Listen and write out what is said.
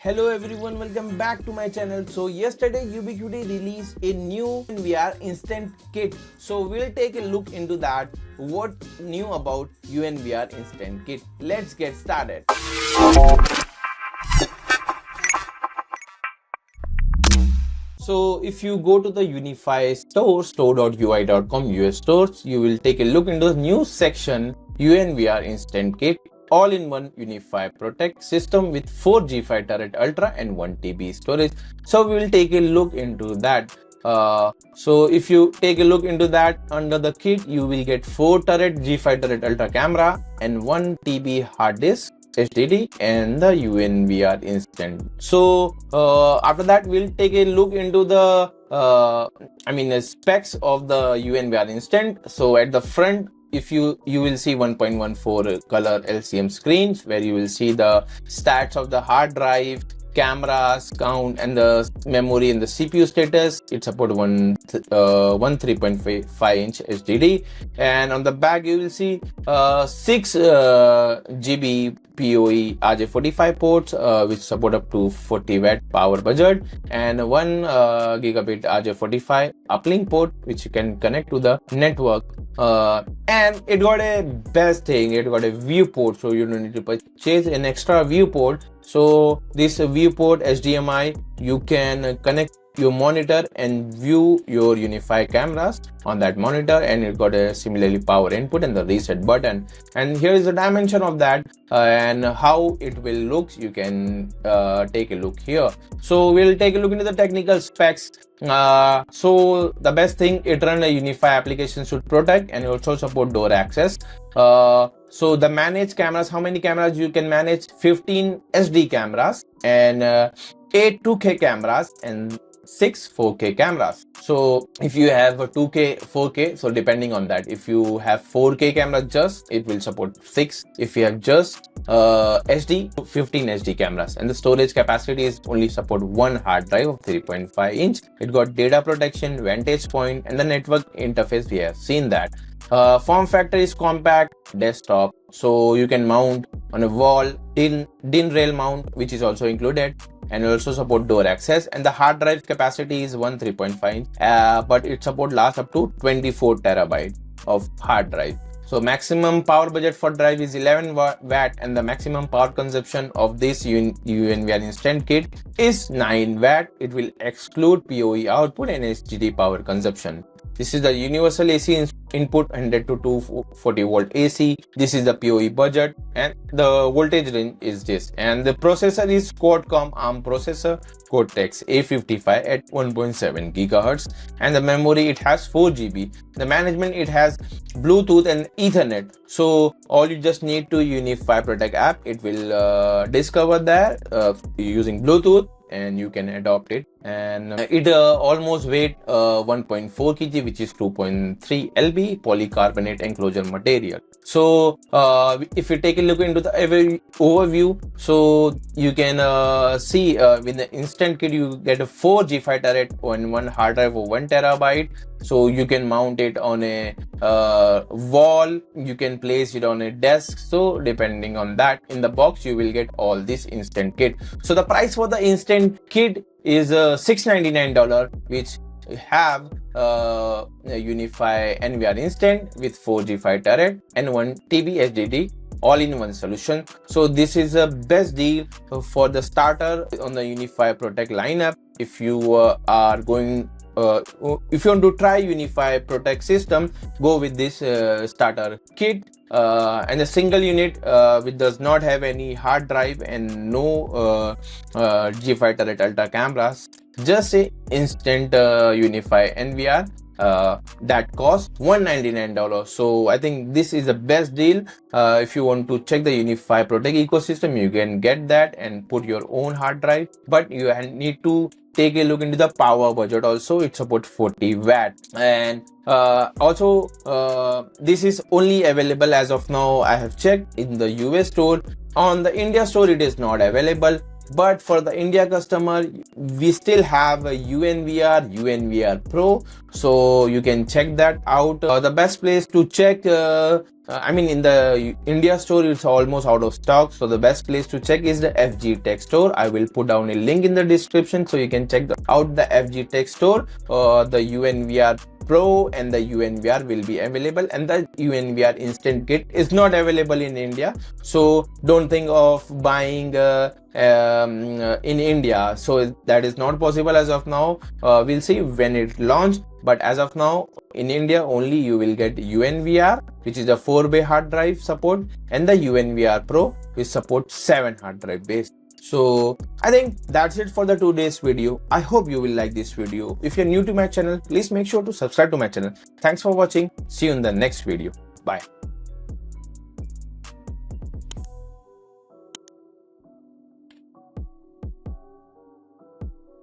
Hello everyone, welcome back to my channel. So yesterday Ubiquiti released a new UNVR Instant Kit. So we'll take a look into that, what new about UNVR Instant Kit. Let's get started. So if you go to the Unifi store, store.ui.com US stores, you will take a look into the new section UNVR Instant Kit. All-in-one UNIFI Protect system with 4 G5 turret ultra and 1 TB storage. So we will take a look into that. So if you take a look into that, under the kit you will get 4 turret G5 turret ultra camera and 1 TB hard disk HDD and the UNVR Instant. So after that we'll take a look into the the specs of the UNVR Instant. So at the front, if you will see 1.14 color LCM screens where you will see the stats of the hard drive, cameras count, and the memory and the CPU status. It supports one 3.5 inch HDD, and on the back you will see 6 GB PoE RJ45 ports which support up to 40 watt power budget, and 1 gigabit RJ45 uplink port which you can connect to the network. And it got a best thing, it got a viewport, so you don't need to purchase an extra viewport. So this viewport HDMI, you can connect your monitor and view your UNIFI cameras on that monitor, and it got a similarly power input and the reset button. And here is the dimension of that and how it will look. You can take a look here. So we'll take a look into the technical specs. So the best thing, it run a UNIFI application should protect, and also support door access. So the manage cameras, how many cameras you can manage? 15 SD cameras and 8 2K cameras and 6 4K cameras. So if you have a 2K 4K, so depending on that, if you have 4K camera just, it will support 6. If you have just SD, 15 SD cameras, and the storage capacity is only support 1 hard drive of 3.5 inch. It got data protection, vantage point, and the network interface. We have seen that. Form factor is compact desktop, so you can mount on a wall, DIN rail mount which is also included, and also support door access. And the hard drive capacity is 3.5 inch, but it support lasts up to 24 terabyte of hard drive. So maximum power budget for drive is 11 watt, and the maximum power consumption of this UNVR Instant Kit is 9 watt. It will exclude PoE output and HDD power consumption. This is the universal AC input, 100 to 240 volt AC. This is the PoE budget, and the voltage range is this. And the processor is Qualcomm ARM processor, Cortex A55 at 1.7 gigahertz, and the memory, it has 4 GB. The management, it has Bluetooth and Ethernet. So all you just need to UNIFI Protect app. It will discover that using Bluetooth, and you can adopt it. And it almost weight 1.4 kg, which is 2.3 lb polycarbonate enclosure material. So if you take a look into the overview, so you can see with the Instant Kit you get a 4 G5 turret on 1 hard drive of 1 terabyte. So you can mount it on a wall, you can place it on a desk. So depending on that, in the box you will get all this Instant Kit. So the price for the Instant Kit is $699, which have UNIFI NVR Instant with 4 G5 turret and 1 TB HDD all-in-one solution. So this is a best deal for the starter on the UNIFI Protect lineup. If you are going if you want to try UNIFI Protect system, go with this starter kit. And the single unit which does not have any hard drive and no G5 turret ultra cameras, just a instant UNIFI NVR that costs $199. So I think this is the best deal. If you want to check the UNIFI Protect ecosystem, you can get that and put your own hard drive, but you need to take a look into the power budget also. It supports 40 watt, and also this is only available as of now. I have checked in the US store. On the India store it is not available, but for the India customer we still have a UNVR Pro, so you can check that out. The best place to check I mean, in the India store, it's almost out of stock. So the best place to check is the Fgtech store. I will put down a link in the description so you can check out the Fgtech store. The UNVR Pro and the UNVR will be available, and the UNVR Instant Kit is not available in India. So don't think of buying in India. So that is not possible as of now. We'll see when it launch. But as of now, in India only you will get UNVR, which is a 4-bay hard drive support, and the UNVR Pro, which supports 7 hard drive base. So I think that's it for the today's video. I hope you will like this video. If you're new to my channel, please make sure to subscribe to my channel. Thanks for watching. See you in the next video. Bye.